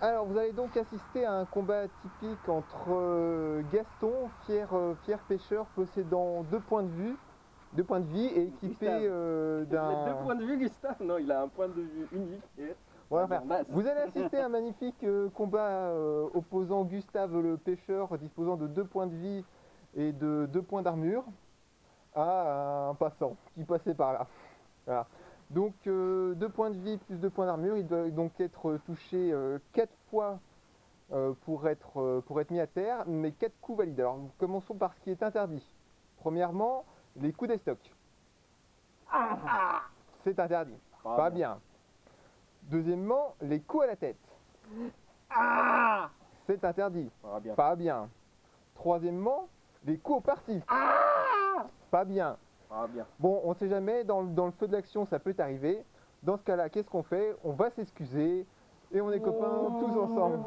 Alors, vous allez donc assister à un combat typique entre Gaston, fier pêcheur possédant 2 points de vie et équipé d'un... 2 points de vue, Gustave? Non, il a un point de vue unique. Voilà, enfin, vous allez assister à un magnifique combat opposant Gustave le pêcheur disposant de 2 points de vie et de 2 points d'armure à un passant qui passait par là. Voilà. Donc 2 points de vie plus 2 points d'armure, il doit donc être touché 4 fois pour être mis à terre, mais 4 coups valides. Alors commençons par ce qui est interdit. Premièrement, les coups d'estoc. C'est interdit, pas bien. Deuxièmement, les coups à la tête. C'est interdit, pas bien. Troisièmement, les coups au parti. Pas bien. Bon, on sait jamais, dans le feu de l'action, ça peut arriver. Dans ce cas-là, qu'est-ce qu'on fait? On va s'excuser et on est copains tous ensemble.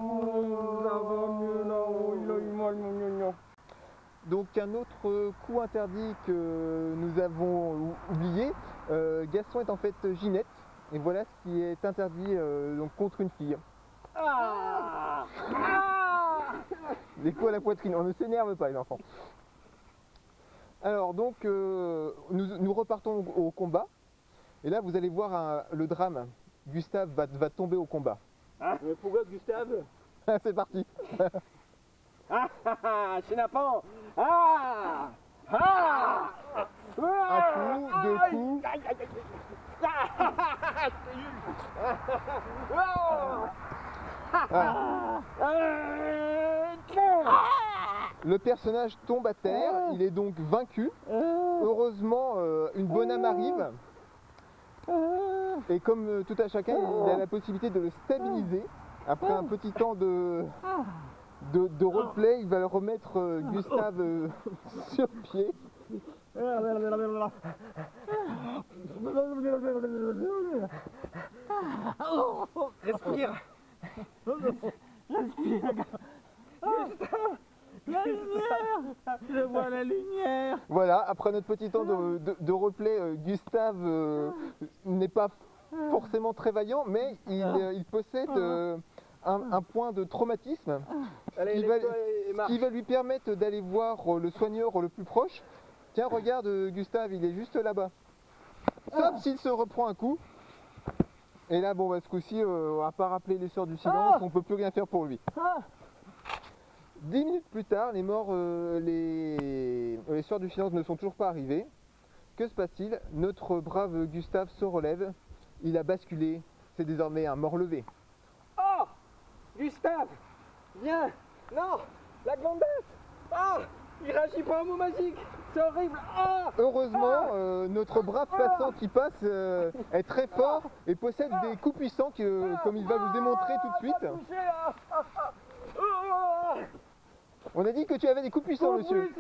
Donc un autre coup interdit que nous avons oublié, Gaston est en fait Ginette, et voilà ce qui est interdit donc contre une fille. Les coups à la poitrine, on ne s'énerve pas les enfants. Alors donc nous repartons au combat, et là vous allez voir le drame. Gustave va tomber au combat. Mais pourquoi Gustave? C'est parti. Chenapan. Un coup, 2 coups. Le personnage tombe à terre, il est donc vaincu. Heureusement, une bonne âme arrive. Et comme tout à chacun, il a la possibilité de le stabiliser. Après un petit temps de roleplay, il va le remettre Gustave sur pied. Respire. La lumière. Je vois la lumière. Voilà, après notre petit temps de roleplay, Gustave n'est pas forcément très vaillant, mais il possède un point de traumatisme qui va lui permettre d'aller voir le soigneur le plus proche. Tiens, regarde Gustave, il est juste là-bas. Sauf s'il se reprend un coup. Et là, bon, ce coup-ci, on va pas rappeler les Sœurs du Silence, on peut plus rien faire pour lui. 10 minutes plus tard, les Sœurs du Silence ne sont toujours pas arrivées. Que se passe-t-il? Notre brave Gustave se relève. Il a basculé. C'est désormais un mort-levé. Oh, Gustave, viens. Non, la glandasse. Il réagit pas au mot magique. C'est horrible. Heureusement, notre brave passant qui passe est très fort et possède des coups puissants comme il va vous démontrer tout de suite. On a dit que tu avais des coups puissants, monsieur.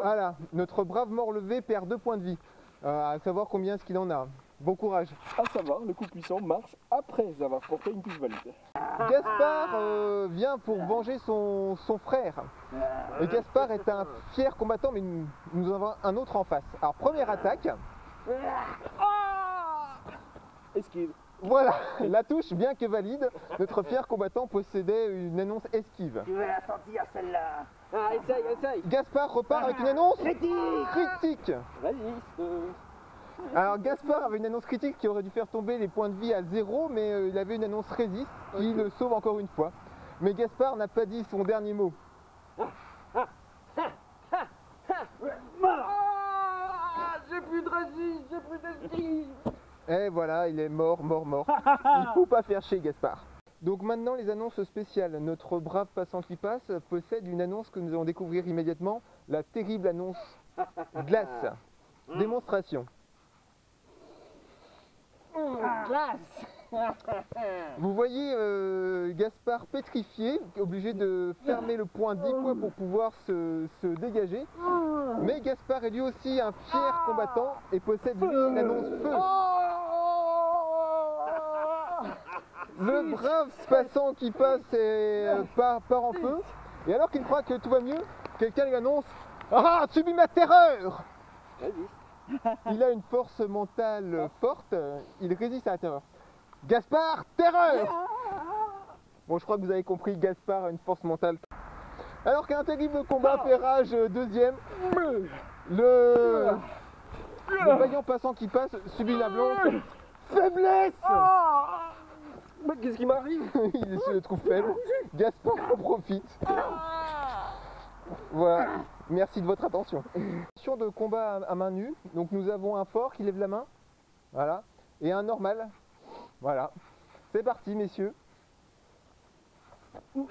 Voilà, notre brave mort-levé perd 2 points de vie. À savoir combien est-ce qu'il en a. Bon courage. À savoir, le coup puissant marche après avoir porté une touche valide. Gaspard vient pour venger son frère. Et Gaspard est un fier combattant, mais nous avons un autre en face. Alors, première attaque. Esquive. Voilà, la touche, bien que valide, notre fier combattant possédait une annonce esquive. Tu vas la sentir celle-là. Essaye. Gaspard repart avec une annonce critique. Vas-y. Alors Gaspard avait une annonce critique qui aurait dû faire tomber les points de vie à 0, mais il avait une annonce résiste qui le sauve encore une fois. Mais Gaspard n'a pas dit son dernier mot. J'ai plus de résiste, j'ai plus d'esquive. Et voilà, il est mort. Il faut pas faire chier Gaspard. Donc maintenant les annonces spéciales. Notre brave passant qui passe possède une annonce que nous allons découvrir immédiatement. La terrible annonce glace. Démonstration. Glace. Vous voyez Gaspard pétrifié, obligé de fermer le poing 10 fois pour pouvoir se dégager. Mais Gaspard est lui aussi un fier combattant et possède lui une annonce feu. Le brave passant qui passe part en feu. Et alors qu'il croit que tout va mieux, quelqu'un lui annonce « Ah, subis ma terreur !» Il a une force mentale forte, il résiste à la terreur. Gaspard, terreur! Bon, je crois que vous avez compris, Gaspard a une force mentale. Alors qu'un terrible combat fait rage deuxième, le vaillant passant qui passe subit la blonde. Faiblesse. Mais qu'est-ce qui m'arrive? Il se trouve faible. Gaspard en profite. Voilà, merci de votre attention. Question de combat à main nue. Donc nous avons un fort qui lève la main. Voilà. Et un normal. Voilà. C'est parti, messieurs. Ils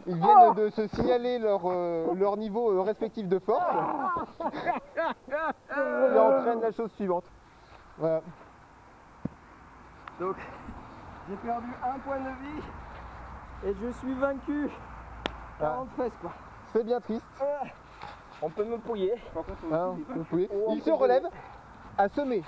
viennent de se signaler leur niveau respectif de force. Et entraîne la chose suivante. Voilà. Donc, j'ai perdu 1 point de vie et je suis vaincu. 40 fesses quoi. C'est bien triste. On peut me pouiller. Hein, il se relève à semer.